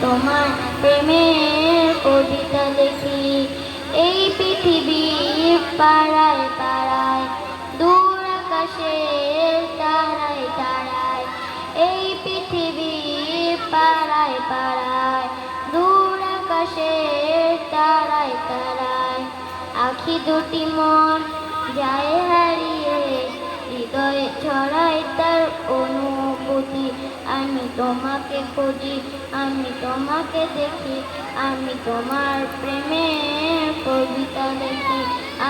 তোমার প্রেমের কবিতা লিখি। এই পৃথিবীর পাড়ায় পাড়ায়, দূর আকাশের তারায় তারায়, এই পৃথিবীর পাড়ায় পাড়ায়, দূর আকাশের তারায় তারায়, আখি দুটি মন যায় হারিয়ে, হৃদয়ে ছড়ায় তার অনুভূতি। আমি তোমাকে খুঁজি, আমি তোমাকে দেখি, আমি তোমার প্রেমের কবিতা লিখি।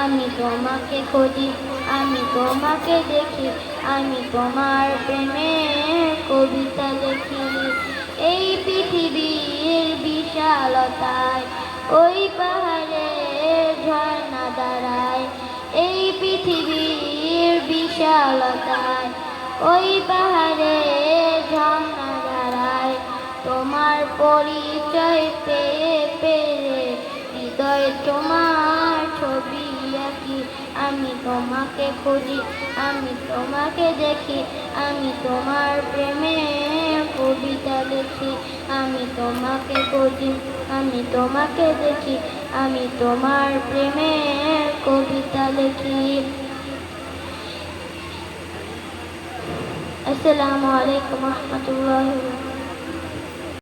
আমি তোমাকে খুঁজি, আমি তোমাকে দেখি, আমি তোমার প্রেমের কবিতা লিখি। এই পৃথিবীর বিশালতায়, ওই পাহাড়ে ঝর্ণা দাঁড়ায়, এই পৃথিবীর বিশালতায়, ওই পাহাড়ে ঝর্ণা দাঁড়ায়, তোমার পরিচয় পেয়ে পেয়ে হৃদয়ে তোমার ছবি আঁকি। আমি তোমাকে খুঁজি, আমি তোমাকে দেখি, আমি তোমার প্রেমের কবিতা লিখি। আমি তোমাকে খুঁজি, আমি তোমাকে দেখি, আমি তোমার প্রেমের কবিতা লিখি। আসসালামু আলাইকুম ওয়া রাহমাতুল্লাহি ওয়া বারাকাতুহু।